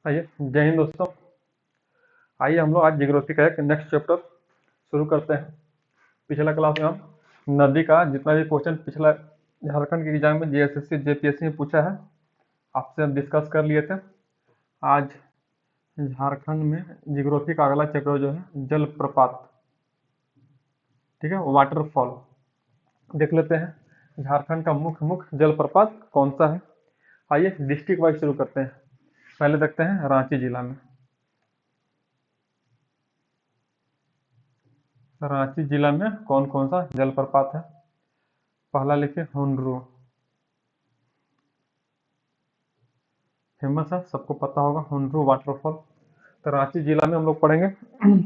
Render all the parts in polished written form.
आइए, जय हिंद दोस्तों। आइए हम लोग आज जियोग्राफी का एक नेक्स्ट चैप्टर शुरू करते हैं। पिछला क्लास में हम नदी का जितना भी क्वेश्चन पिछला झारखंड के एग्जाम में जेएसएससी जेपीएससी में पूछा है आपसे हम डिस्कस कर लिए थे। आज झारखंड में जियोग्राफी का अगला चैप्टर जो है जलप्रपात, ठीक है, वाटरफॉल देख लेते हैं। झारखंड का मुख्य मुख्य जलप्रपात कौन सा है। आइए डिस्ट्रिक्ट वाइज शुरू करते हैं। पहले देखते हैं रांची जिला में। रांची जिला में कौन कौन सा जलप्रपात है। पहला लिखिए हुंडरू, फेमस है, सबको पता होगा हुंडरू वाटरफॉल। तो रांची जिला में हम लोग पढ़ेंगे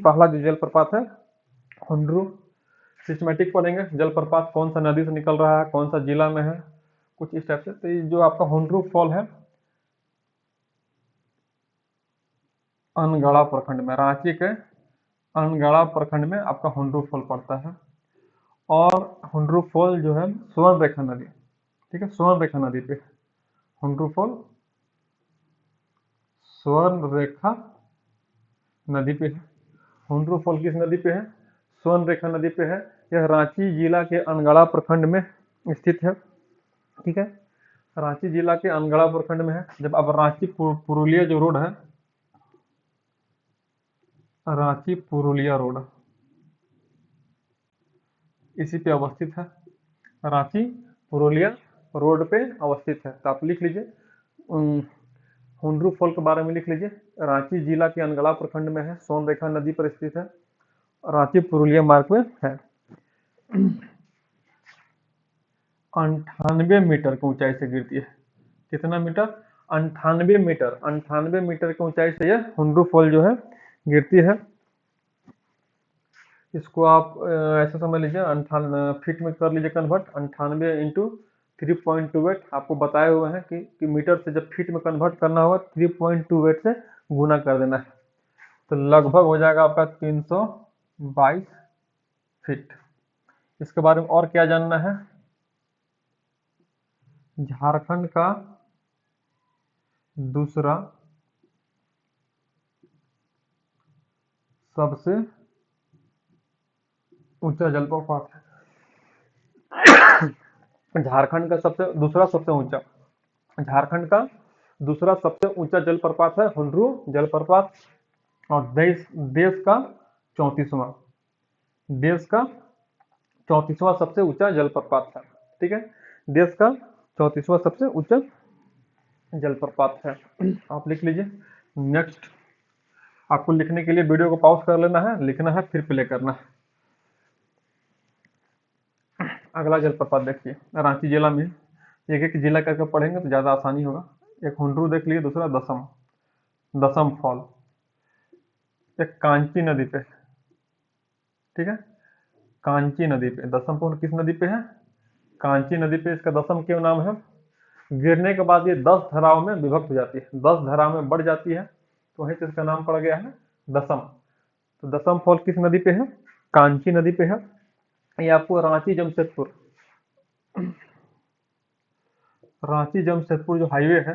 पहला जो जलप्रपात है हुंडरू। सिस्टमेटिक पढ़ेंगे, जलप्रपात कौन सा नदी से निकल रहा है, कौन सा जिला में है, कुछ इस टाइप से। तो ये जो आपका हुंडरू फॉल है अनगढ़ा प्रखंड में, रांची के अनगढ़ा प्रखंड में आपका हुंडरू फॉल पड़ता है। और हुंडरू फॉल जो है स्वर्ण रेखा नदी, ठीक है, स्वर्ण रेखा नदी पे हुंडरू फॉल स्वर्ण रेखा नदी पे है। हुंडरू फॉल किस नदी पे है? स्वर्ण रेखा नदी पे है। यह रांची जिला के अनगढ़ा प्रखंड में स्थित है, ठीक है, रांची जिला के अनगढ़ा प्रखंड में है। जब अब रांची पुरुलिया जो रोड है, रांची पुरुलिया रोड इसी पे अवस्थित है। रांची पुरुलिया रोड पे अवस्थित है। तो आप लिख लीजिए हुंडरू फॉल के बारे में लिख लीजिए। रांची जिला के अनगढ़ा प्रखंड में है, स्वर्ण रेखा नदी पर स्थित है, रांची पुरुलिया मार्ग में है। 98 मीटर की ऊंचाई से गिरती है। कितना मीटर? 98 मीटर। 98 मीटर की ऊंचाई से यह हुंडरू फॉल जो है गिरती है। इसको आप ऐसा समझ लीजिए, 98 फीट में कर लीजिए कन्वर्ट। 98 इंटू 3.28 आपको बताए हुए हैं कि मीटर से जब फीट में कन्वर्ट करना होगा 3.28 से गुना कर देना है। तो लगभग हो जाएगा आपका 322 फीट। इसके बारे में और क्या जानना है? झारखंड का दूसरा सबसे ऊंचा जलप्रपात है। झारखंड का दूसरा सबसे ऊंचा, झारखंड का दूसरा सबसे ऊंचा जलप्रपात है हुंडरू जलप्रपात। और देश का 34वां, देश का 34वां सबसे ऊंचा जलप्रपात है, ठीक है, देश का 34वां सबसे ऊंचा जलप्रपात है। आप लिख लीजिए। नेक्स्ट, आपको लिखने के लिए वीडियो को पॉज कर लेना है, लिखना है, फिर प्ले करना है। अगला जलप्रपात देखिए रांची जिला में, एक एक जिला करके पढ़ेंगे तो ज़्यादा आसानी होगा। एक हुंडरू देख लीजिए, दूसरा दसम, दसम फॉल, एक कांची नदी पे, ठीक है, कांची नदी पे। दसम फॉल किस नदी पे है? कांची नदी पे। इसका दसम क्यों नाम है? गिरने के बाद ये 10 धाराओं में विभक्त हो जाती है, 10 धाराओं में बढ़ जाती है, तो वहीं से इसका नाम पड़ गया है दसम। तो दसम फॉल किस नदी पे है? कांची नदी पे है। ये आपको रांची जमशेदपुर जो हाईवे है,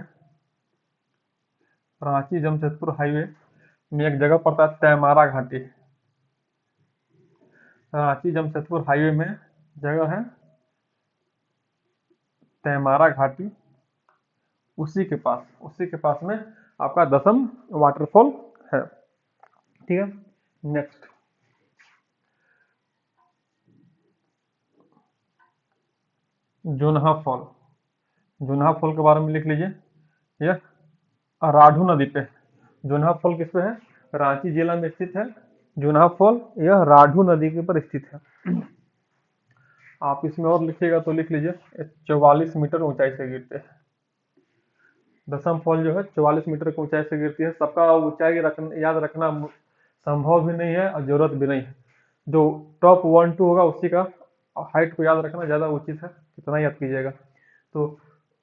रांची जमशेदपुर हाईवे में एक जगह पड़ता है तैमारा घाटी। रांची जमशेदपुर हाईवे में जगह है तैमारा घाटी, उसी के पास में आपका दसम वाटरफॉल है, ठीक है। Next, Jonha fall, Jonha fall के बारे में लिख लीजिए। यह राढ़ू नदी पे, जोन्हा फॉल किस पे है? रांची जिला में स्थित है जोन्हा फॉल, यह राढ़ू नदी के ऊपर स्थित है। आप इसमें और लिखिएगा तो लिख लीजिए 44 मीटर ऊंचाई से गिरते हैं। दसम फॉल जो है 44 मीटर की ऊंचाई से गिरती है। सबका ऊंचाई याद रखना संभव भी नहीं है और जरूरत भी नहीं है। जो टॉप 1 2 होगा उसी का हाइट को याद रखना ज़्यादा उचित है, कितना याद कीजिएगा। तो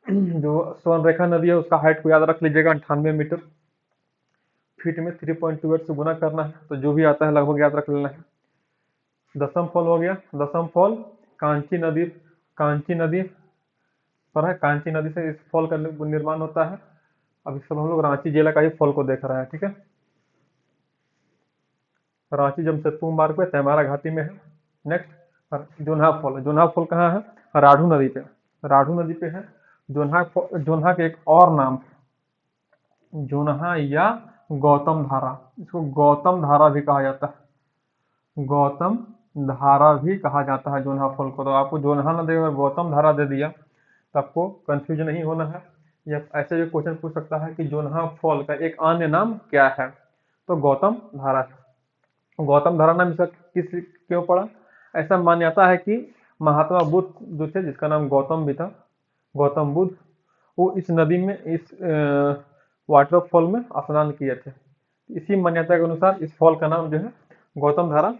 जो स्वर्ण रेखा नदी है उसका हाइट को याद रख लीजिएगा 98 मीटर। फीट में 3.28 से गुना करना है, तो जो भी आता है लगभग याद रख लेना है। दसम फॉल हो गया। दसम फॉल कांची नदी पर है, कांची नदी से इस फॉल का निर्माण होता है। अभी सब हम लोग रांची जिला का ही फॉल को देख रहे हैं, ठीक है। रांची जमशेदपुर मार्ग पे तैमारा घाटी में है। Next Jonha fall. Jonha fall कहाँ है? राढ़ू नदी पे। राढ़ू नदी पे है। जोन्हा के एक और नाम, जोन्हा या गौतम धारा, इसको गौतम धारा भी कहा जाता है। गौतम धारा भी कहा जाता है जोन्हा फॉल को। तो आपको जोन्हा न देगा, गौतम धारा दे दिया तो आपको कंफ्यूज नहीं होना है। या ऐसे भी क्वेश्चन पूछ सकता है कि जोन्हा फॉल का एक अन्य नाम क्या है, तो गौतम धारा है। गौतम धारा नाम इसका किस क्यों पड़ा? ऐसा मान्यता है कि महात्मा बुद्ध जो थे, जिसका नाम गौतम भी था, गौतम बुद्ध, वो इस नदी में, इस वाटरफॉल में स्नान किए थे। इसी मान्यता के अनुसार इस फॉल का नाम जो है गौतम धारा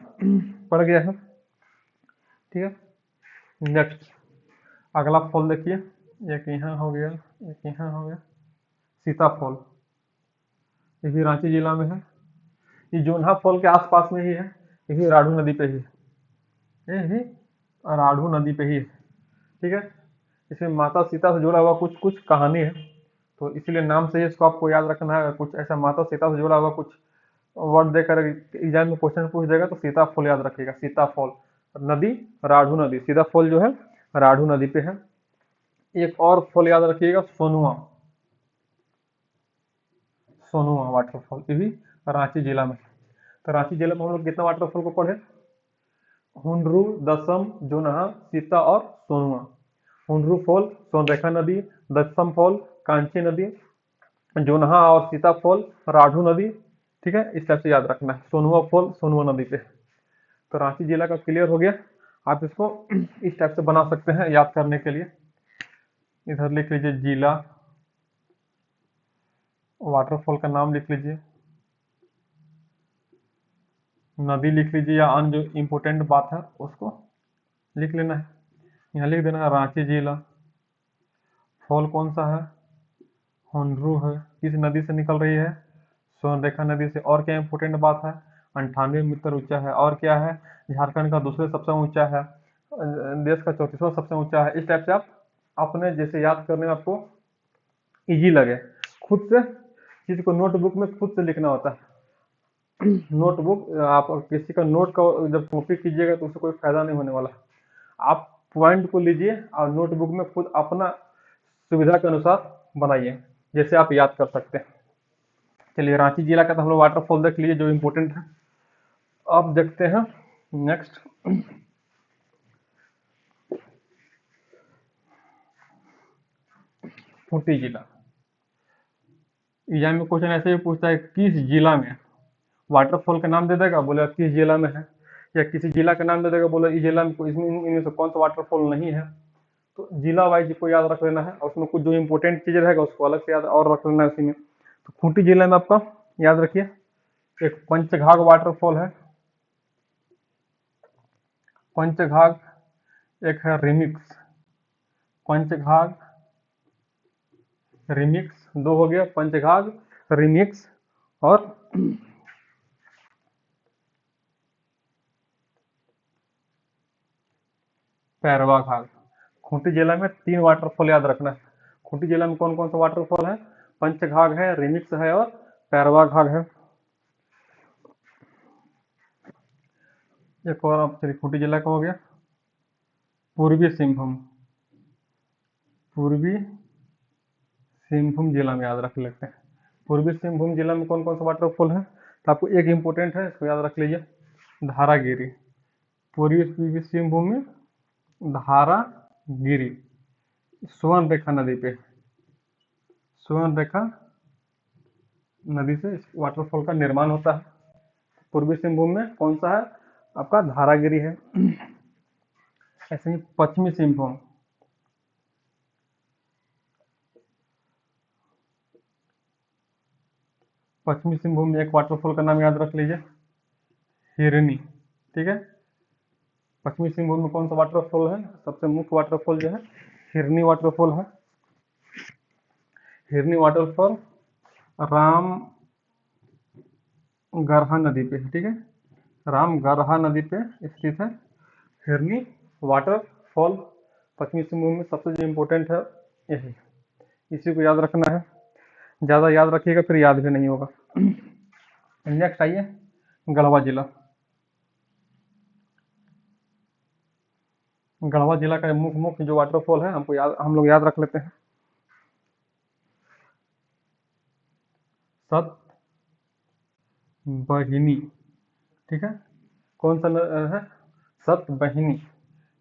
पड़ गया है, ठीक है। नेक्स्ट अगला फॉल देखिए, एक यहाँ हो गया, एक यहाँ हो गया, सीता फॉल। ये भी रांची जिला में है। ये जोन्हा फॉल के आसपास में ही है, ये भी राढ़ू नदी पे ही है, ये भी राढ़ू नदी पे ही है, ठीक है। इसमें माता सीता से जुड़ा हुआ कुछ कुछ कहानी है, तो इसलिए नाम से ही इसको आपको याद रखना है। कुछ ऐसा माता सीता से जुड़ा हुआ कुछ वर्ड देकर एग्जाम में क्वेश्चन पूछ देगा तो सीता फॉल याद रखिएगा। सीता फॉल, नदी राढ़ू नदी, सीता फॉल जो है राढ़ू नदी पे है। एक और फॉल याद रखिएगा, सोनुआ। सोनुआ वाटरफॉल, ये भी रांची जिला में। तो रांची जिला में हम लोग कितना वाटरफॉल को पढ़े? हुंडरू, दसम, जोन्हा, सीता और सोनुआ। हुंडरू फॉल सोनरेखा नदी, दसम फॉल कांची नदी, जोन्हा और सीता फॉल राढ़ू नदी, ठीक है। इस टाइप से याद रखना है। सोनुआ फॉल सोनुआ नदी पे। तो रांची जिला का क्लियर हो गया। आप इसको इस टाइप से बना सकते हैं याद करने के लिए। इधर लिख लीजिए जिला, वाटरफॉल का नाम लिख लीजिए, नदी लिख लीजिए, या अन्य जो इम्पोर्टेंट बात है उसको लिख लेना है। यहाँ लिख देना है रांची जिला, फॉल कौन सा है? हुंडरू है, किस नदी से निकल रही है? सोनरेखा नदी से। और क्या इम्पोर्टेंट बात है? 98 मीटर ऊंचा है। और क्या है? झारखंड का दूसरे सबसे ऊंचा है, देश का 34वां सबसे ऊंचा है। इस टाइप से आप अपने जैसे याद करने में आपको इजी लगे, खुद से चीज को नोटबुक में खुद से लिखना होता है। नोटबुक, आप किसी का नोट का जब कॉपी कीजिएगा तो उससे कोई फायदा नहीं होने वाला। आप पॉइंट को लीजिए और नोटबुक में खुद अपना सुविधा के अनुसार बनाइए, जैसे आप याद कर सकते हैं। चलिए, रांची जिला का तो हम लोग वाटरफॉल देख लिए जो इम्पोर्टेंट है। अब देखते हैं नेक्स्ट खूंटी जिला। एग्जाम में क्वेश्चन ऐसे भी पूछता है किस जिला में, वाटरफॉल का नाम दे देगा, बोले किस जिला में है, या किसी जिला का नाम दे देगा, बोले इस जिला में इसमें इनमें से कौन सा वाटरफॉल नहीं है। तो जिला वाइज को याद रख लेना है, और उसमें कुछ जो इंपॉर्टेंट चीज रहेगा उसको अलग से याद और रख लेना है उसी में। तो खूंटी जिले में आपका याद रखिए, एक पंचघाघ वाटरफॉल है, पंचघाघ। एक है रिमिक्स, पंचघाघ रिमिक्स, दो हो गया, पंचघाघ रिमिक्स और पैरवा घाघ। खूंटी जिला में 3 वाटरफॉल याद रखना है। खूंटी जिला में कौन कौन सा वाटरफॉल है? पंचघाघ है, रिमिक्स है और पैरवा घाघ है। एक और आप चलिए, खूंटी जिला का हो गया। पूर्वी सिंहभूम, पूर्वी सिंहभूम जिला में याद रख लेते हैं। पूर्वी सिंहभूम जिला में कौन कौन सा वाटरफॉल है? तो आपको एक इंपॉर्टेंट है, इसको याद रख लीजिए, धारागिरी। पूर्वी सिंहभूम में धारागिरी, स्वर्ण रेखा नदी पे, स्वर्ण रेखा नदी से इस वाटरफॉल का निर्माण होता है। पूर्वी सिंहभूम में कौन सा है? आपका धारागिरी है। ऐसे ही पश्चिमी सिंहभूम, पश्चिमी सिंहभूम में एक वाटरफॉल का नाम याद रख लीजिए, हिरनी, ठीक है। पश्चिमी सिंहभूम में कौन सा वाटरफॉल है? सबसे मुख्य वाटरफॉल जो है हिरनी वाटरफॉल है। हिरनी वाटरफॉल राम गरहा नदी पे, ठीक है, राम गरहा नदी पे स्थित है हिरनी वाटरफॉल। पश्चिमी सिंहभूम में सबसे जो इम्पोर्टेंट है यही, इसी को याद रखना है। ज़्यादा याद रखिएगा फिर याद भी नहीं होगा। नेक्स्ट आइए, गढ़वा जिला। गढ़वा जिला का मुख्य मुख्य जो वाटरफॉल है हम लोग याद रख लेते हैं। सतबहिनी, ठीक है, कौन सा है? सतबहिनी,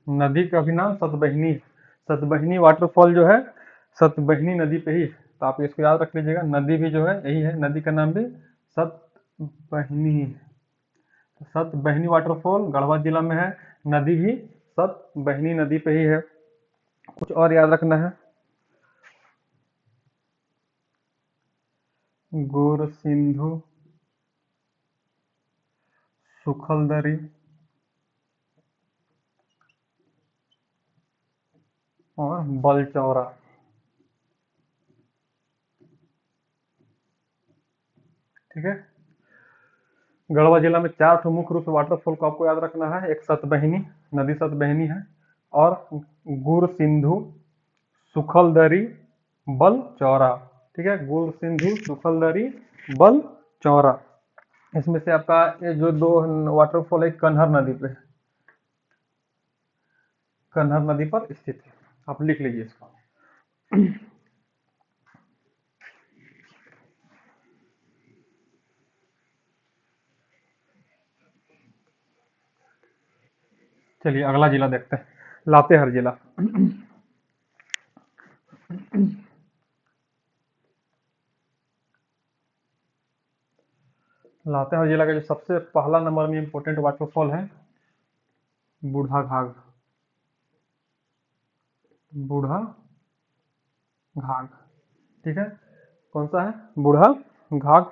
नदी का भी नाम सतबहिनी। सतबहिनी वाटरफॉल जो है सतबहिनी नदी पे ही, तो आप इसको याद रख लीजिएगा। नदी भी जो है यही है, नदी का नाम भी सतबहिनी। सतबहिनी वाटरफॉल गढ़वा जिला में है, नदी भी सतबहिनी नदी पे ही है। कुछ और याद रखना है, गोरसिंधु, सुखलदरी और बलचौरा, ठीक है। गढ़वा जिला में 4 ठो मुख्य रूप से वाटरफॉल को आपको याद रखना है। एक सतबहिनी, नदी सतबहिनी है, और गुर सिंधु, सुखलदरी, बलचौरा, ठीक है। गुर सिंधु, सुखलदरी, बलचौरा। इसमें से आपका ये जो 2 वाटरफॉल है कन्हर नदी पे, कन्हर नदी पर स्थित है, आप लिख लीजिए इसको। चलिए अगला जिला देखते हैं, लातेहार जिला। लातेहार जिला का जो सबसे पहला नंबर में इम्पोर्टेंट वाटरफॉल है बूढ़ा घाघ, बूढ़ा घाघ, ठीक है। कौन सा है? बूढ़ा घाघ।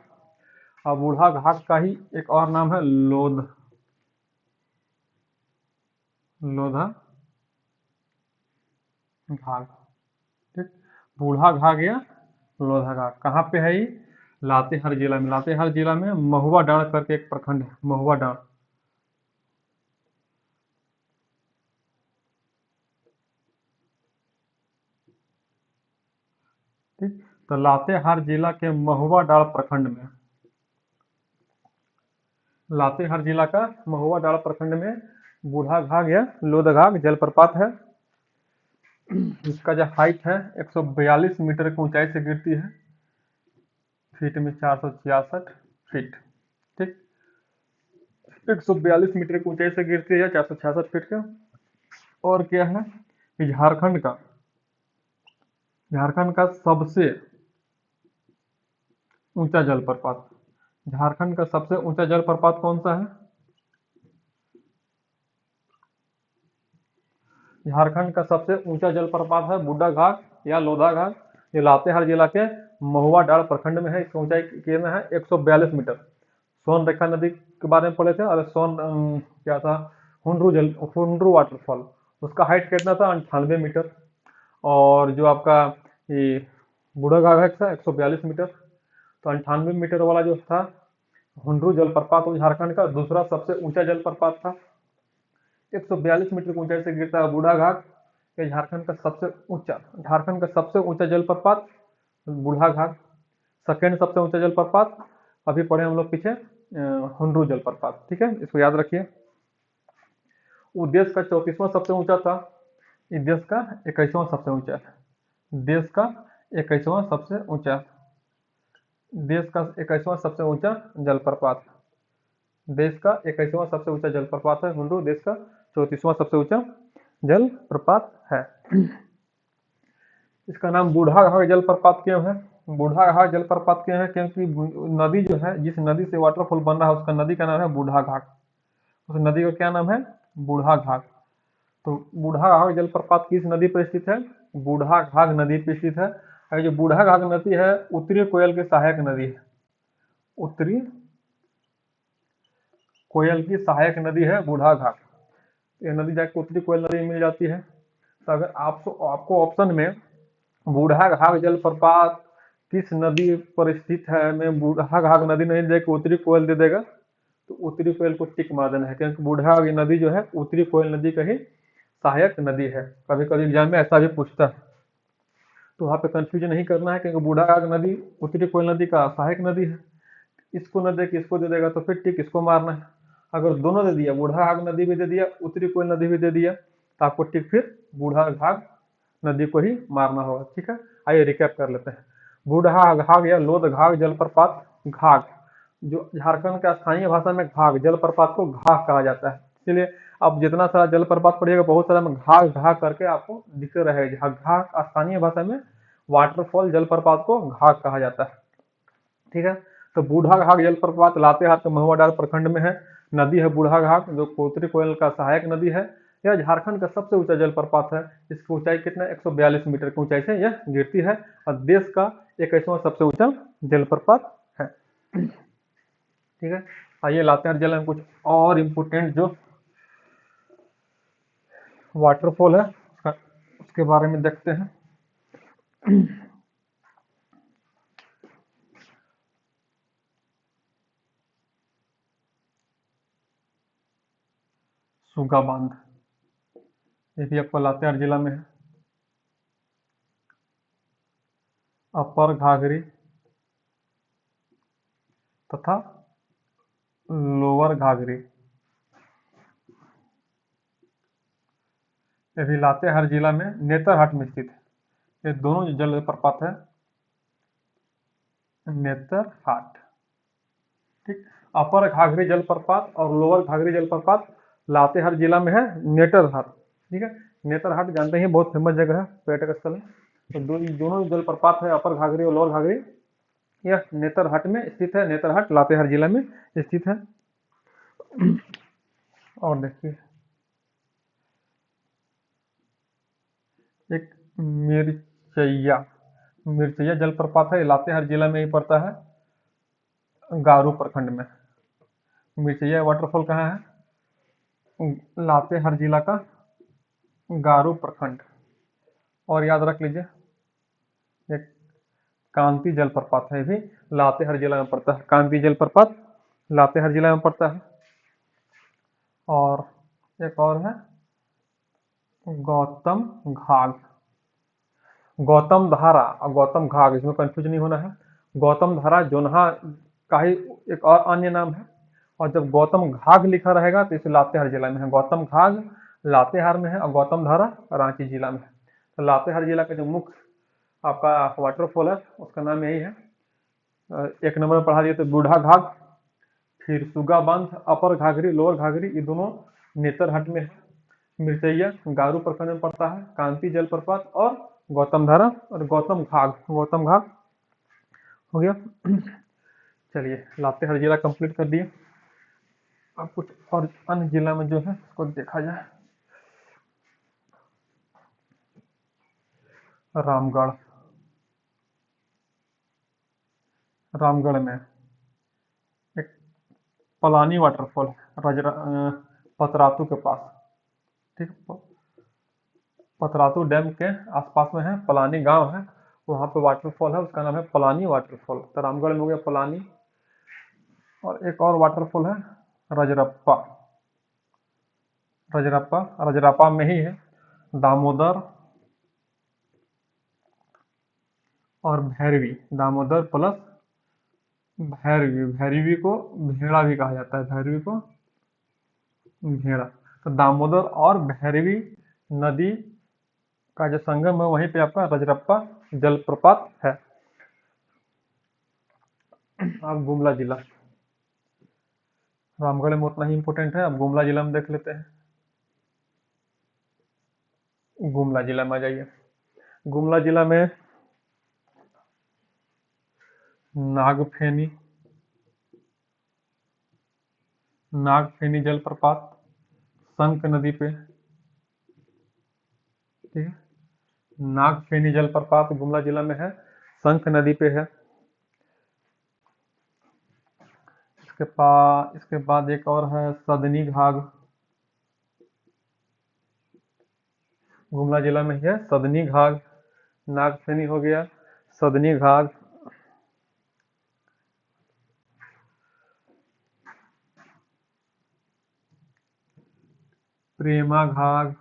और बूढ़ा घाघ का ही एक और नाम है लोध, लोधा घाघ, ठीक। बूढ़ा घाघ या लोधा घाघ कहाँ पे है? ये लातेहार जिला में। लातेहार जिला में महुआ डांड़ करके एक प्रखंड है, महुआ डांड़, ठीक। तो लातेहार जिला के महुआ डांड़ प्रखंड में, लातेहार जिला का महुआ डांड़ प्रखंड में बूढ़ा घाघ या लोधघाघ जलप्रपात है। इसका जो हाइट है 142 मीटर की ऊंचाई से गिरती है, फीट में 466 फीट, ठीक। 142 मीटर की ऊंचाई से गिरती है, 466 फीट का। और क्या है? झारखंड का सबसे ऊंचा जलप्रपात, झारखंड का सबसे ऊंचा जलप्रपात कौन सा है? झारखंड का सबसे ऊंचा जलप्रपात है बूढ़ा घाघ या लोधा घाघ। ये लातेहार जिला के महुआ डांड़ प्रखंड में है। इसकी ऊंचाई कितना है? 142 मीटर। सोन रेखा नदी के बारे में पढ़े थे, और क्या था, हुंड्रू वाटरफॉल, उसका हाइट कितना था? 98 मीटर। और जो आपका ये बूढ़ा घाघ था 142 मीटर। तो 98 मीटर वाला जो था हुंड्रू जलप्रपात, वो झारखंड का दूसरा सबसे ऊंचा जलप्रपात था। 142 मीटर की ऊंचाई से गिरता है बूढ़ा घाघ। ये झारखंड का सबसे ऊंचा जलप्रपात बूढ़ा घाघ। सेकेंड सबसे ऊंचा जलप्रपात अभी पढ़े हम लोग पीछे हुंड्रू जलप्रपात, ठीक है, इसको याद रखिए। वो देश का 34वां सबसे ऊंचा था, इस देश का 21वां सबसे ऊंचा है। देश का 21वां सबसे ऊंचा, देश का 21वां सबसे ऊंचा जलप्रपात, देश का 21वां सबसे ऊंचा जलप्रपात है हुंड्रू, देश का 34वां सबसे ऊंचा जलप्रपात है। इसका नाम बूढ़ा घाघ जलप्रपात क्यों है? बूढ़ा घाघ जलप्रपात क्यों है? क्योंकि नदी जो है, जिस नदी से वाटरफॉल बन रहा है, उसका नदी का नाम है बूढ़ा घाघ। उस नदी का क्या नाम है? बूढ़ा घाघ। तो बूढ़ा घाघ जलप्रपात किस नदी पर स्थित है? बूढ़ा घाघ नदी पर स्थित है। और जो बूढ़ा घाघ नदी है उत्तरी कोयल की सहायक नदी है, उत्तरी कोयल की सहायक नदी है बूढ़ा घाघ। ये नदी जाकर उत्तरी कोयल नदी में मिल जाती है। तो अगर आपको ऑप्शन में बूढ़ा घाघ जलप्रपात किस नदी पर स्थित है में बूढ़ा घाघ नदी नहीं देकर उत्तरी कोयल दे देगा, तो उत्तरी कोयल को टिक मार देना है, क्योंकि बूढ़ा नदी जो है उत्तरी कोयल नदी का ही सहायक नदी है। कभी कभी एग्जाम में ऐसा भी पूछता है। तो वहाँ पे कंफ्यूजन नहीं करना है, क्योंकि बूढ़ाघाघ नदी उत्तरी कोयल नदी का सहायक नदी है। इसको न दे के इसको दे देगा तो फिर टिक इसको मारना है। अगर दोनों दे दिया, बूढ़ाघाघ नदी भी दे दिया, उत्तरी कोयल नदी भी दे दिया, तो आपको टिक फिर बूढ़ाघाघ नदी को ही मारना होगा। ठीक है, आइए रिकैप कर लेते हैं। बूढ़ाघाघ या लोदघाघ जलप्रपात, घाघ जो झारखंड के स्थानीय भाषा में घाघ जलप्रपात को घाघ कहा जाता है। इसलिए आप जितना सारा जलप्रपात पढ़िएगा बहुत सारा में घाघ घाघ करके आपको दिखते रहेगा। घाघ स्थानीय भाषा में वाटरफॉल जलप्रपात को घाघ कहा जाता है। ठीक है, तो बूढ़ाघाघ जलप्रपात लातेहार के महुआडांड प्रखंड में है। नदी है बूढ़ाघाघ, जो उत्तरी कोयल का सहायक नदी है। यह झारखंड का सबसे ऊंचा जलप्रपात है। इसकी ऊंचाई कितना, 142 मीटर की ऊंचाई से यह गिरती है और देश का 21वां सबसे ऊंचा जलप्रपात है। ठीक है, आइए लातेहार जिले में कुछ और इम्पोर्टेंट जो वाटरफॉल है उसके बारे में देखते हैं। सुगा बांध, ये भी आपको लातेहार जिला में है। अपर घाघरी तथा लोअर घाघरी, ये भी लातेहार जिला में नेतरहाट में स्थित है। ये दोनों जो जलप्रपात है नेतरहाट। ठीक, अपर घाघरी जलप्रपात और लोअर घाघरी जलप्रपात लातेहार जिला में है नेतरहाट। ठीक है, नेतरहाट जानते हैं बहुत फेमस जगह है, पर्यटक स्थल है। तो दोनों जलप्रपात है अपर घाघरी और लोअर घाघरी, यह नेतरहाट में स्थित है। नेतरहाट लातेहार जिला में स्थित है। और देखिए एक मिर्चैया, मिर्चैया जलप्रपात है, लातेहार जिला में ही पड़ता है, गारू प्रखंड में। मिर्चैया वाटरफॉल कहाँ है, लातेहार जिला का गारू प्रखंड। और याद रख लीजिए एक कांती जलप्रपात है, भी लातेहार जिला में पड़ता है। कांती जलप्रपात लातेहार जिला में पड़ता है। और एक और है गौतम घाघ, गौतम धारा और गौतम घाघ, इसमें कंफ्यूज नहीं होना है। गौतम धारा जोनहा का ही एक और अन्य नाम है, और जब गौतम घाघ लिखा रहेगा तो इसे लातेहार जिला में है। गौतम घाघ लातेहार में है और गौतम धारा रांची जिला में है। तो लातेहार जिला का जो मुख्य आपका वाटरफॉल है उसका नाम यही है। एक नंबर में पढ़ा दिया तो बूढ़ाघाघ, फिर सुगा बांध, अपर घाघरी लोअर घाघरी, ये दोनों नेतरहाट में है। मिर्चैया गारू प्रखंड में पड़ता है। कांती जलप्रपात और गौतम धारा और गौतम घाघ, गौतम घाघ हो गया। चलिए लातेहार जिला कंप्लीट कर दिए। अब कुछ और अन्य जिला में जो है उसको देखा जाए। रामगढ़, रामगढ़ में एक पलानी वाटरफॉल है, पतरातू के पास। ठीक, पतरातू डैम के आसपास में है, पलानी गांव है, वहाँ पे वाटरफॉल है, उसका नाम है पलानी वाटरफॉल। तो रामगढ़ में हो गया पलानी। और एक और वाटरफॉल है रजरप्पा, रजरप्पा, रजरप्पा में ही है दामोदर और भैरवी, दामोदर प्लस भैरवी, भैरवी को भेड़ा भी कहा जाता है, भैरवी को भेड़ा। तो दामोदर और भैरवी नदी का जो संगम है वहीं पे आपका रजरप्पा जलप्रपात है। अब गुमला जिला, रामगढ़ में उतना ही इंपोर्टेंट है। अब गुमला जिला में देख लेते हैं। गुमला जिला में आ जाइए। गुमला जिला में नागफेनी, नागफेनी जलप्रपात संक नदी पे। ठीक है, नागफेनी जलप्रपात गुमला जिला में है, संक नदी पे है। इसके बाद एक और है सदनी घाघ, गुमला जिला में ही है सदनी घाघ। नागफेनी हो गया, सदनी घाघ। प्रेमा घाघ,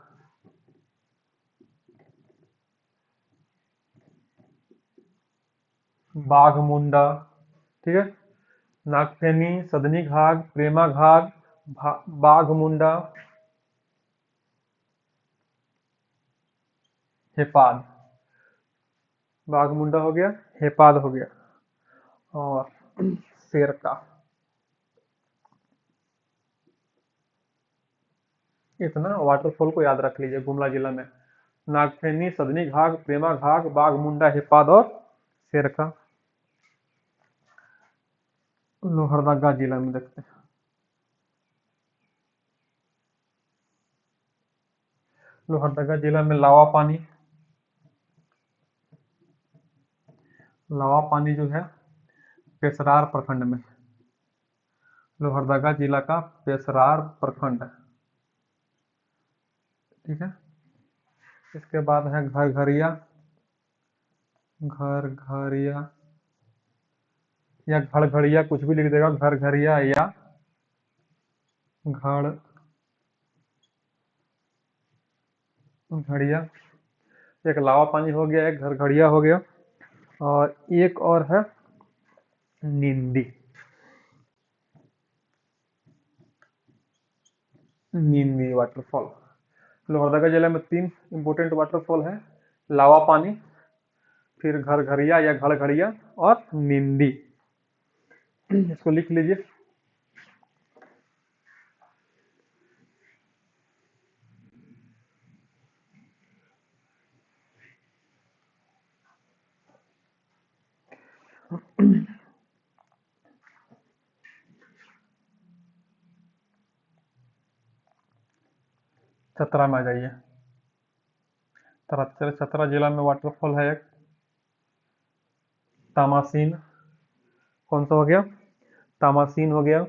बाघमुंडा, ठीक है, नागफेनी, सदनी घाघ, प्रेमा घाघ, बाघमुंडा, हेपाद। बाघमुंडा हो गया, हेपाद हो गया, और शेरका। इतना वाटरफॉल को याद रख लीजिए गुमला जिला में। नागफेनी, सदनी घाघ, प्रेमा घाघ, बाघमुंडा, हेपाद और शेरका। लोहरदगा जिला में देखते हैं। लोहरदगा जिला में लावा पानी। लावा पानी जो है पेसरार प्रखंड में। लोहरदगा जिला का पेसरार प्रखंड है, ठीक है। इसके बाद है घरघरिया। घरघरिया या घड़घड़िया, कुछ भी लिख देगा, घरघरिया या घड़िया। एक लावा पानी हो गया, एक घरघड़िया हो गया, और एक और है निंदी। निंदी वाटरफॉल। लोहरदगा जिले में 3 इंपोर्टेंट वाटरफॉल है, लावा पानी, फिर घरघरिया या घड़घड़िया, और निंदी। इसको लिख लीजिए। चतरा में आ जाइए। चतरा जिला में वाटरफॉल है एक, तामासीन। कौन सा हो गया? तामासीन हो गया।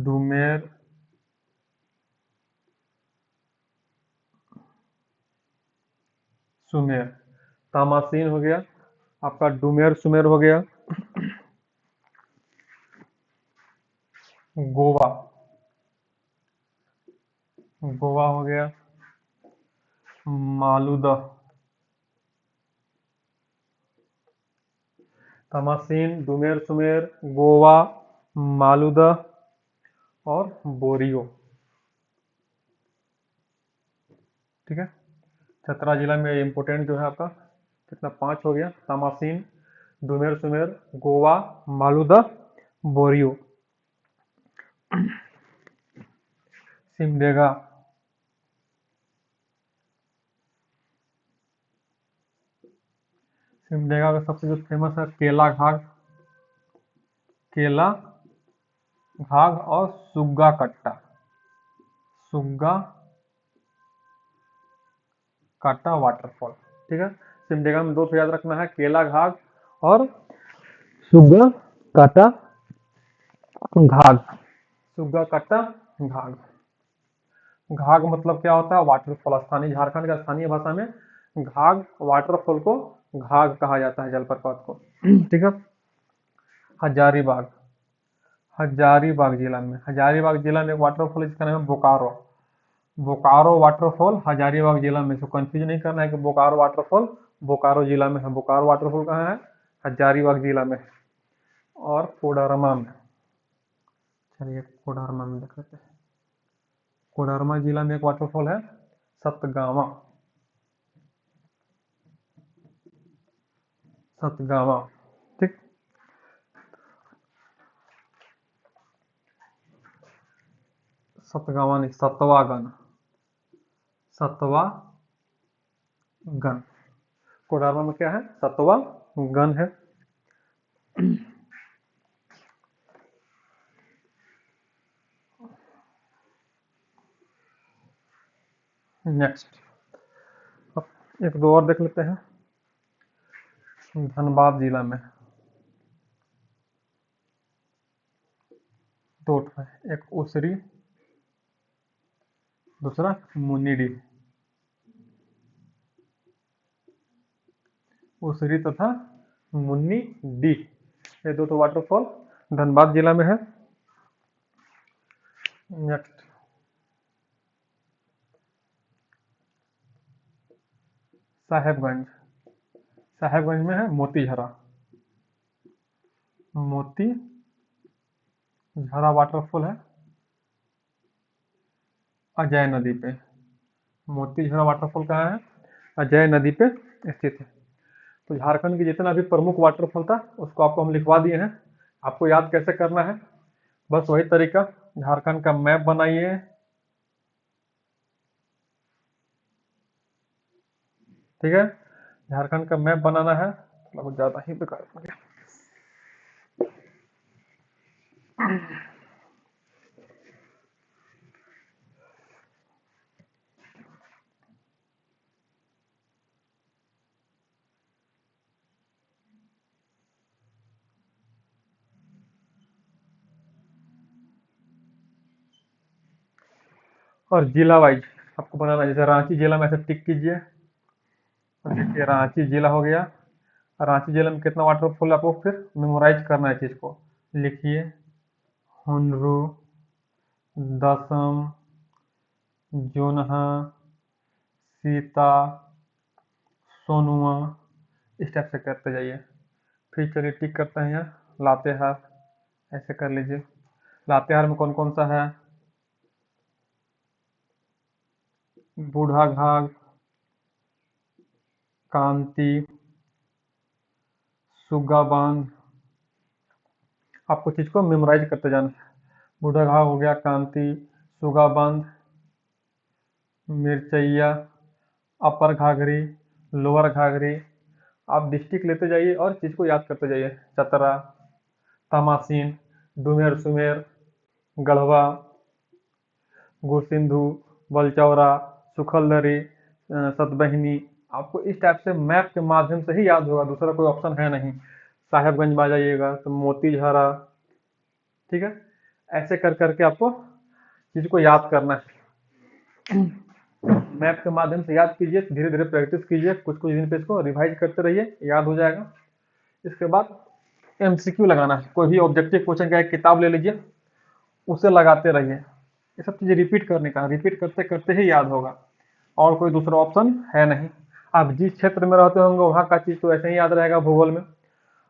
डुमेर, सुमेर। तामासीन हो गया आपका, डुमेर सुमेर हो गया। गोवा, गोवा हो गया। मालूदा। तामासीन, डुमेर सुमेर, गोवा, मालूदा और बोरियो, ठीक है। चतरा जिला में इम्पोर्टेंट जो है आपका कितना, 5 हो गया, तामासीन, डुमेर सुमेर, गोवा, मालूदा, बोरियो। सिमडेगा। सिमडेगा का सबसे जो फेमस है केला घाट, केला घाघ और सुग्गा कट्टा। सुग्गा काटा वाटरफॉल, ठीक है। सिमडेगा में 2 याद रखना है, केला घाघ और सुग्गा काटा घाघ। सुग्गा काटा घाघ। घाघ मतलब क्या होता है? वाटरफॉल। स्थानीय झारखंड का स्थानीय भाषा में घाघ वाटरफॉल को घाघ कहा जाता है, जलप्रपात को, ठीक है। हजारीबाग। हजारीबाग जिला में, हजारीबाग जिला में एक वाटरफॉल है जिसका नाम है बोकारो। बोकारो वाटरफॉल हजारीबाग जिला में। इसको कंफ्यूज नहीं करना है कि बोकारो वाटरफॉल बोकारो जिला में है। बोकारो वाटरफॉल कहाँ है? हजारीबाग जिला में। और कोडरमा में, चलिए कोडरमा में देख लेते हैं। कोडरमा जिला में एक वाटरफॉल है सतगावा। सतगावा, ठीक। सतगावा नहीं, सतवागन। सतवागन। कोडरमा में क्या है? सतवागन है। नेक्स्ट, अब एक दो और देख लेते हैं। धनबाद जिला में 2 है, एक उसरी, दूसरा मुनिडी। उसरी तथा मुन्नी डी, ये 2 वाटरफॉल धनबाद जिला में है। नेक्स्ट, साहेबगंज, साहेबगंज में है मोतीझरा, मोती झरा वाटरफॉल है अजय नदी पे। मोती झरा वाटरफॉल कहाँ है? अजय नदी पे स्थित है। तो झारखंड के जितना भी प्रमुख वाटरफॉल था उसको आपको हम लिखवा दिए हैं। आपको याद कैसे करना है? बस वही तरीका, झारखंड का मैप बनाइए, ठीक है, झारखंड का मैप बनाना है। कुछ ज्यादा ही बेकार हो गया। और जिला वाइज आपको बनाना है, जैसे रांची जिला में ऐसे टिक कीजिए। और देखिए रांची जिला हो गया। रांची जिले में कितना वाटरफॉल है आपको फिर मेमोराइज करना है, चीज को लिखिए। हुंडरू, दसम, जोनहा, सीता, सोनुआ, इस टाइप से करते जाइए। फिर चलिए टिक करते हैं यहाँ लातेहार, ऐसे कर लीजिए। लातेहार में कौन कौन सा है? बूढ़ा घाघ, कांति, सुग्गा बांध। आपको चीज को मेमोराइज करते जाना है। बूढ़ा घाघ हो गया, कांति, सुग्गा बांध, मिर्चैया, अपर घाघरी, लोअर घाघरी। आप डिस्ट्रिक्ट लेते जाइए और चीज को याद करते जाइए। चतरा, तमासीन, डुमेर सुमेर, गढ़वा, गुरसिंधु, बलचौरा, सुखलदरी, सतबहिनी। आपको इस टाइप से मैप के माध्यम से ही याद होगा, दूसरा कोई ऑप्शन है नहीं। साहेबगंज में आ जाइएगा तो मोतीझरा, ठीक है, ऐसे कर करके आपको चीज को याद करना है। मैप के माध्यम से याद कीजिए, धीरे धीरे प्रैक्टिस कीजिए, कुछ कुछ दिन पे इसको रिवाइज करते रहिए, याद हो जाएगा। इसके बाद एमसीक्यू लगाना है। कोई भी ऑब्जेक्टिव क्वेश्चन का एक किताब ले लीजिए, उसे लगाते रहिए। ये सब चीजें रिपीट करने का, रिपीट करते करते ही याद होगा, और कोई दूसरा ऑप्शन है नहीं। आप जिस क्षेत्र में रहते होंगे वहाँ का चीज तो ऐसे ही याद रहेगा भूगोल में,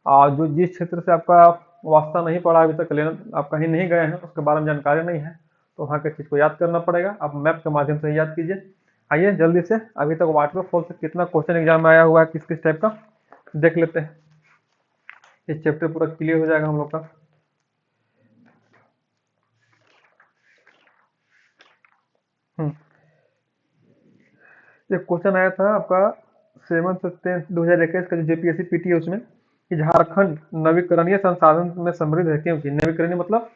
और जो जिस क्षेत्र से आपका वास्ता नहीं पड़ा अभी तक, लेना आप कहीं नहीं गए हैं, उसके बारे में जानकारी नहीं है, तो वहाँ के चीज को याद करना पड़ेगा। आप मैप के माध्यम से याद कीजिए। आइए जल्दी से, अभी तक वाटरफॉल से कितना क्वेश्चन एग्जाम में आया हुआ है, किस किस टाइप का, देख लेते हैं। ये चैप्टर पूरा क्लियर हो जाएगा हम लोग का। ये क्वेश्चन आया था आपका 7/10/2021 का, जो जेपीएससी पीटी है उसमें, कि झारखंड नवीकरणीय संसाधन में समृद्ध है क्योंकि, नवीकरणीय मतलब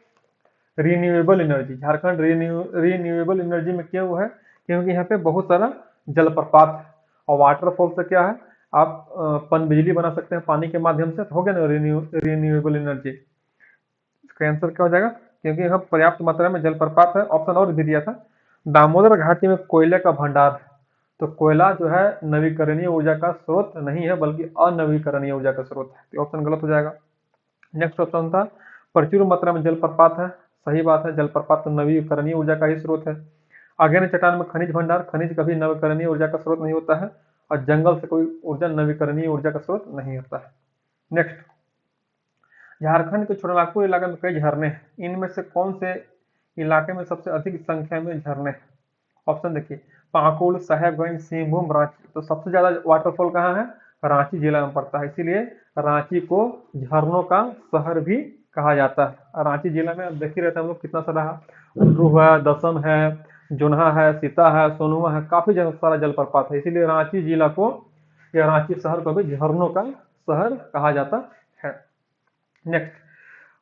renewable energy, Jharkhand renewable energy में क्यों है? क्योंकि यहाँ पे बहुत सारा जलप्रपात है, और वाटरफॉल से क्या है, आप पनबिजली बना सकते हैं पानी के माध्यम से, तो हो गया ना रिन्यूएबल एनर्जी। इसका आंसर क्या हो जाएगा? क्योंकि यहाँ पर्याप्त मात्रा में जलप्रपात है। ऑप्शन और भी दिया था, दामोदर घाटी में कोयले का भंडार है। तो कोयला जो है नवीकरणीय ऊर्जा का स्रोत नहीं है, बल्कि अनवीकरणीय ऊर्जा का स्रोत है, तो ऑप्शन गलत हो जाएगा। नेक्स्ट ऑप्शन था, प्रचुर मात्रा में जलप्रपात है। सही बात है, जलप्रपात तो नवीकरणीय ऊर्जा का ही स्रोत है। आगे चट्टान में खनिज भंडार, खनिज कभी नवीकरणीय ऊर्जा का स्रोत नहीं होता है, और जंगल से कोई ऊर्जा नवीकरणीय ऊर्जा का स्रोत नहीं होता है। नेक्स्ट, झारखंड के छोटानागपुर इलाके में कई झरने हैं, इनमें से कौन से इलाके में सबसे अधिक संख्या में झरने हैं? ऑप्शन देखिए, पाकुड़, साहेबगंज, सिंहभूम, रांची। तो सबसे ज्यादा वाटरफॉल कहाँ है? रांची जिला में पड़ता है, इसीलिए रांची को झरनों का शहर भी कहा जाता है। रांची जिला में अब देख ही रहते हैं हम लोग, कितना सारा उल्लू है, दसम है, जोन्हा है, सीता है, सोनुआ है, काफी सारा जलप्रपात है, इसीलिए रांची जिला को या रांची शहर को भी झरनों का शहर कहा जाता है। नेक्स्ट,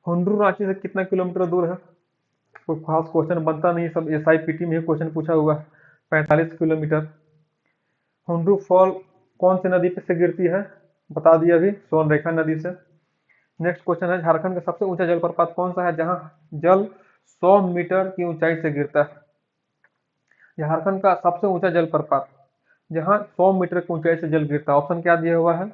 हुंडरू रांची से कितना किलोमीटर दूर है? कोई खास क्वेश्चन बनता नहीं, सब एसआईपीटी में ही क्वेश्चन पूछा हुआ है। 45 किलोमीटर। हुंडरू फॉल कौन सी नदी पे से गिरती है? बता दिया अभी, सोनरेखा नदी से। नेक्स्ट क्वेश्चन है, झारखंड का सबसे ऊंचा जलप्रपात कौन सा है जहां जल 100 मीटर की ऊंचाई से गिरता है? झारखंड का सबसे ऊंचा जलप्रपात जहां 100 मीटर की ऊंचाई से जल गिरता है, ऑप्शन क्या दिया हुआ है?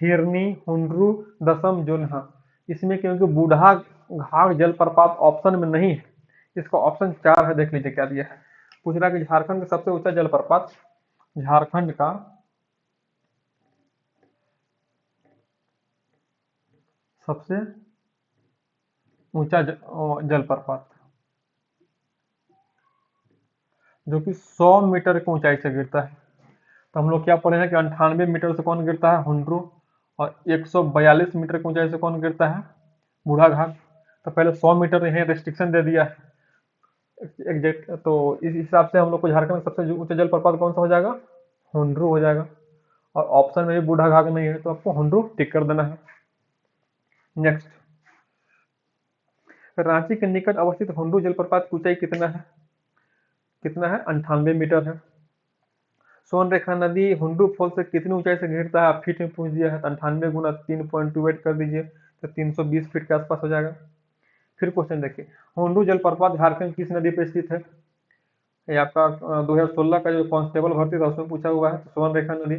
हिरनी, हुंडरू, दसम, जोन्हा। इसमें क्योंकि बूढ़ा घाघ जलप्रपात ऑप्शन में नहीं है, इसका ऑप्शन 4 है, देख लीजिए क्या दिया है। पूछ रहा है कि झारखंड का सबसे ऊंचा जलप्रपात, झारखंड का सबसे ऊंचा जलप्रपात जो कि 100 मीटर की ऊंचाई से गिरता है। तो हम लोग क्या पढ़े हैं कि 98 मीटर से कौन गिरता है, हुंड्रू, और 142 मीटर की ऊंचाई से कौन गिरता है, बूढ़ाघाट। तो पहले 100 मीटर यहीं रेस्ट्रिक्शन दे दिया है एग्जैक्ट, तो इस हिसाब से हम लोग को झारखंड में सबसे ऊंचा जलप्रपात कौन सा हो जाएगा, हुंड्रू हो जाएगा। और ऑप्शन में भी बूढ़ाघाट नहीं है, तो आपको हुंड्रू टिक कर देना है। नेक्स्ट, रांची के निकट अवस्थित हुंड्रू जलप्रपात की ऊंचाई कितना है, 98 मीटर है। सोनरेखा नदी हुंड्रू फॉल से कितनी ऊंचाई से गिरता है, आप फीट में पूछ दिया है, तो 98 गुना 3.28 कर दीजिए, तो 320 फीट के आसपास हो जाएगा। फिर क्वेश्चन देखिए, हुंड्रू जलप्रपात झारखंड किस नदी पे स्थित है, ये आपका 2016 का जो कांस्टेबल भर्ती था उसमें पूछा हुआ है, तो सोनरेखा नदी।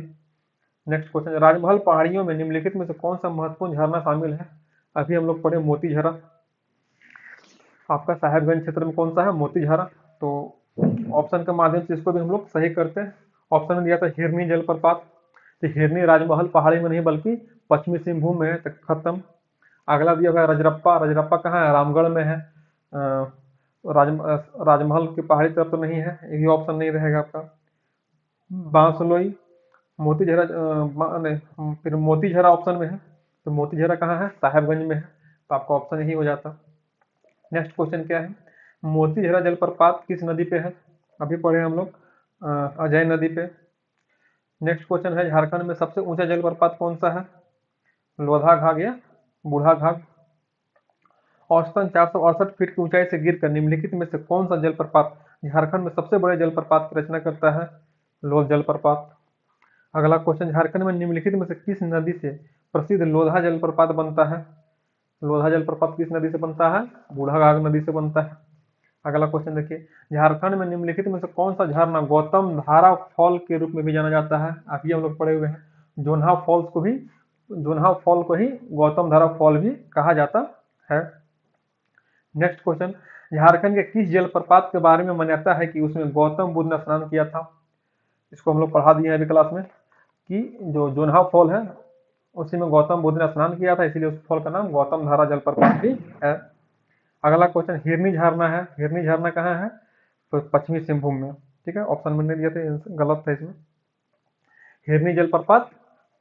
नेक्स्ट क्वेश्चन, राजमहल पहाड़ियों में निम्नलिखित में से कौन सा महत्वपूर्ण झरना शामिल है, अभी हम लोग पढ़े मोती झरा, आपका साहेबगंज क्षेत्र में कौन सा है, मोती झरा। तो ऑप्शन के माध्यम से इसको भी हम लोग सही करते हैं। ऑप्शन में दिया था हिरनी जलप्रपात, तो हिरनी राजमहल पहाड़ी में नहीं बल्कि पश्चिमी सिंहभूम में है, तो खत्म। अगला दिया हुआ है रजरप्पा, रजरप्पा कहाँ है, रामगढ़ में है। राजमहल की पहाड़ी तरफ तो नहीं है, ये ऑप्शन नहीं रहेगा आपका। बांसलोई, मोतीझरा नहीं, फिर मोतीझरा ऑप्शन में है, तो मोतीझरा कहाँ है, साहेबगंज में है, तो आपका ऑप्शन यही हो जाता। नेक्स्ट क्वेश्चन क्या है, मोतीझरा जलप्रपात किस नदी पे है, अभी पढ़े हम लोग अजय नदी पे। नेक्स्ट क्वेश्चन है, झारखंड में सबसे ऊंचा जलप्रपात कौन सा है, लोधा घाट या बूढ़ा घाट। औसतन 468 फीट की ऊंचाई से गिरकर निम्नलिखित में से कौन सा जलप्रपात झारखंड में सबसे बड़े जलप्रपात की रचना करता है, लोध जलप्रपात। अगला क्वेश्चन, झारखंड में निम्नलिखित में से किस नदी से प्रसिद्ध लोधा जलप्रपात बनता है, लोधा जलप्रपात किस नदी से बनता है, बूढ़ाघाट नदी से बनता है। अगला क्वेश्चन देखिए, झारखंड में निम्नलिखित में से कौन सा झरना गौतम धारा फॉल के रूप में भी जाना जाता है, अभी हम लोग पढ़े हुए हैं जोन्हा फॉल्स को भी, जोन्हा फॉल को ही गौतम धारा फॉल भी कहा जाता है। नेक्स्ट क्वेश्चन, झारखंड के किस जलप्रपात के बारे में मान्यता है कि उसमें गौतम बुद्ध ने स्नान किया था, इसको हम लोग पढ़ा दिए हैं अभी क्लास में कि जो जोन्हा फॉल है उसी में गौतम बुद्ध ने स्नान किया था, इसीलिए उस फॉल का नाम गौतम धारा जलप्रपात भी है। अगला क्वेश्चन, हिरनी झरना है, हिरनी झरना कहाँ है, तो पश्चिमी सिंहभूम में, ठीक है, ऑप्शन में नहीं दिए थे, गलत था इसमें। हिरनी जलप्रपात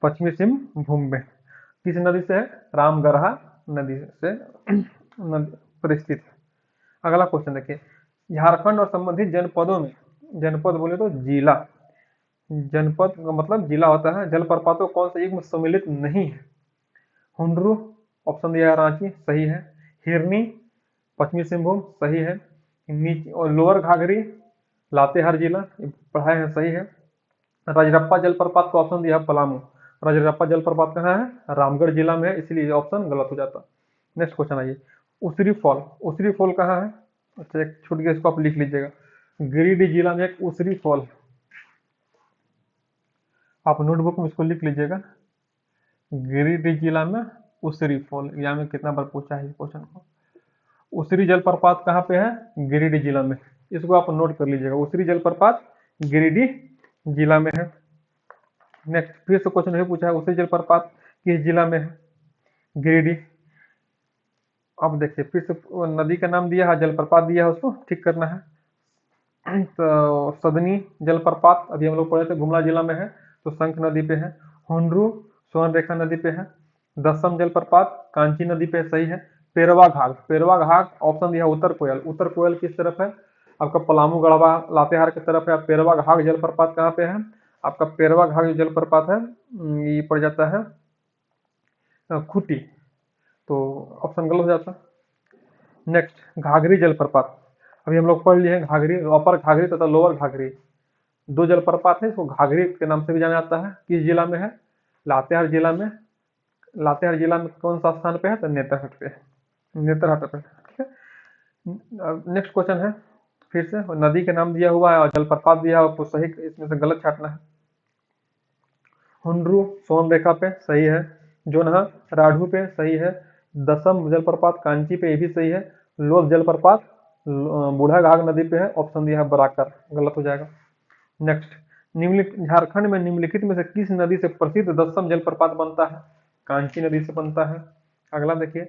पश्चिमी सिंहभूम में किस नदी से है, रामगरहा नदी से पर स्थित है। अगला क्वेश्चन देखिए, झारखंड और संबंधित जनपदों में, जनपद बोले तो जिला, जनपद का मतलब जिला होता है, जलप्रपातों कौन सा एक में सम्मिलित नहीं है, हुंड्रू ऑप्शन दिया है रांची, सही है। हिरनी पश्चिमी सिंहभूम, सही है। नीचे और लोअर घाघरी लातेहार जिला, पढ़ाए हैं, सही है। रजरप्पा जलप्रपात को ऑप्शन दिया है पलामू, रजरप्पा जलप्रपात कहाँ है, रामगढ़ जिला में है, इसलिए ऑप्शन गलत हो जाता। नेक्स्ट क्वेश्चन आइए, उसरी फॉल, उसरी फॉल कहाँ है, अच्छा एक छूट गया, इसको आप लिख लीजिएगा, गिरिडीह जिला में एक उसरी फॉल, आप नोटबुक में इसको लिख लीजिएगा, गिरिडीह जिला में उसरी फॉल, यहाँ में कितना बार पूछा है इस क्वेश्चन को। उसरी जलप्रपात कहाँ पे है, गिरिडीह जिला में, इसको आप नोट कर लीजिएगा, उसरी जलप्रपात गिरिडीह जिला में है। नेक्स्ट फिर से क्वेश्चन ये पूछा है, उसरी जलप्रपात किस जिला में है, गिरिडीह। अब देखिए फिर से नदी का नाम दिया है, जलप्रपात दिया है, उसको ठीक करना है। तो सदनी जलप्रपात अभी हम लोग पढ़े थे गुमला जिला में है, तो शंख नदी पे है। हुंड्रू सोनरेखा नदी पे है। दसम जलप्रपात कांची नदी पे, सही है। पेरवा घाट, पेरवा घाट ऑप्शन दिया उत्तर कोयल, उत्तर कोयल किस तरफ है, आपका पलामू गढ़वा लातेहार की तरफ है। पेरवा घाट जलप्रपात कहाँ पे है, आपका पेरवा घाट जो जलप्रपात है ये पड़ जाता है खूंटी, तो ऑप्शन गलत हो जाता। नेक्स्ट घाघरी जलप्रपात, अभी हम लोग पढ़ लिए हैं घाघरी, अपर घाघरी तथा लोअर घाघरी, दो जलप्रपात है, इसको घाघरी के नाम से भी जाना जाता है। किस जिला में है, लातेहार जिला में। लातेहार जिला में कौन सा स्थान पे है, तो नेतरहट पे, नेतरहट पे, ठीक है। नेक्स्ट क्वेश्चन है, फिर से नदी के नाम दिया हुआ है और जलप्रपात दिया हुआ, आपको सही इसमें से गलत छाटना है। हुंड्रू सोनरेखा पे, सही है। जोन्हा राढ़ू पे, सही है। दसम जलप्रपात कांची पे, ये भी सही है। लोध जलप्रपात बूढ़ाघाट नदी पे है, ऑप्शन दिया है बराकर, गलत हो जाएगा। नेक्स्ट, निम्नलिखित झारखंड में निम्नलिखित में से किस नदी से प्रसिद्ध दसम जलप्रपात बनता है, कांची नदी से बनता है। अगला देखिए,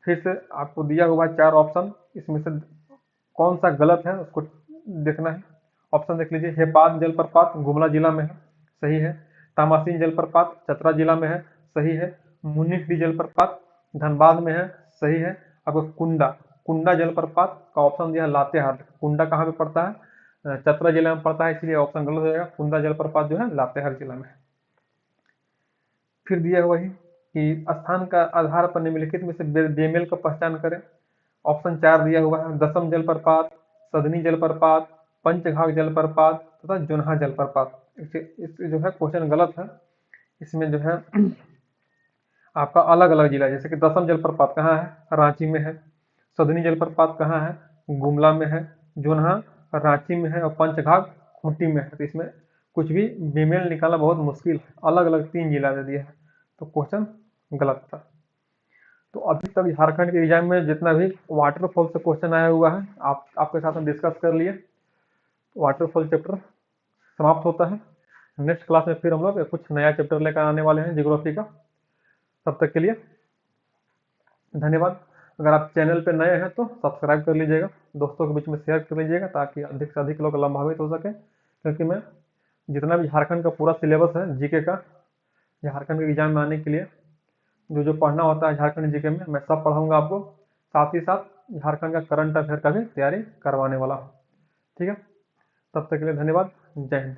फिर से आपको दिया हुआ है 4 ऑप्शन, इसमें से कौन सा गलत है उसको देखना है। ऑप्शन देख लीजिए, हेपात जलप्रपात गुमला जिला में है, सही है। तामासीन जलप्रपात चतरा जिला में है, सही है। मुनिकडी जलप्रपात धनबाद में है, सही है। आपको कुंडा कुंडा जलप्रपात का ऑप्शन दिया है लातेहार, कुंडा कहाँ पे पड़ता है? चतरा जिला में पड़ता है, इसलिए ऑप्शन गलत हो जाएगा। कुंडा जलप्रपात जो है लातेहार जिला में है। फिर दिया हुआ है कि स्थान का आधार पर निम्नलिखित में से बेमेल का पहचान करें। ऑप्शन 4 दिया हुआ है, दसम जलप्रपात, सदनी जलप्रपात, पंचघाघ जलप्रपात तथा जोन्हा जलप्रपात। इस जो है क्वेश्चन गलत है। इसमें जो है आपका अलग अलग जिला, जैसे कि दसम जलप्रपात कहाँ है? रांची में है। सदनी जलप्रपात कहाँ है? गुमला में है। जोन्हा रांची में है और पंचघाघ खूंटी में है। तो इसमें कुछ भी बेमेल निकालना बहुत मुश्किल है, अलग अलग 3 जिला दे दिया है, तो क्वेश्चन गलत था। तो अभी तक झारखंड के एग्जाम में जितना भी वाटरफॉल से क्वेश्चन आया हुआ है, आपके साथ में डिस्कस कर लिए। वाटरफॉल चैप्टर समाप्त होता है। नेक्स्ट क्लास में फिर हम लोग कुछ नया चैप्टर लेकर आने वाले हैं ज्योग्राफी का। तब तक के लिए धन्यवाद। अगर आप चैनल पर नए हैं तो सब्सक्राइब कर लीजिएगा, दोस्तों के बीच में शेयर कर लीजिएगा, ताकि अधिक से अधिक लोग लाभान्वित हो सके। क्योंकि मैं जितना भी झारखंड का पूरा सिलेबस है जीके का, झारखंड के एग्जाम में आने के लिए जो जो पढ़ना होता है झारखंड जीके में, मैं सब पढ़ाऊंगा आपको। साथ ही साथ झारखंड का करंट अफेयर का भी तैयारी करवाने वाला हूँ। ठीक है, तब तक के लिए धन्यवाद। जय हिंद।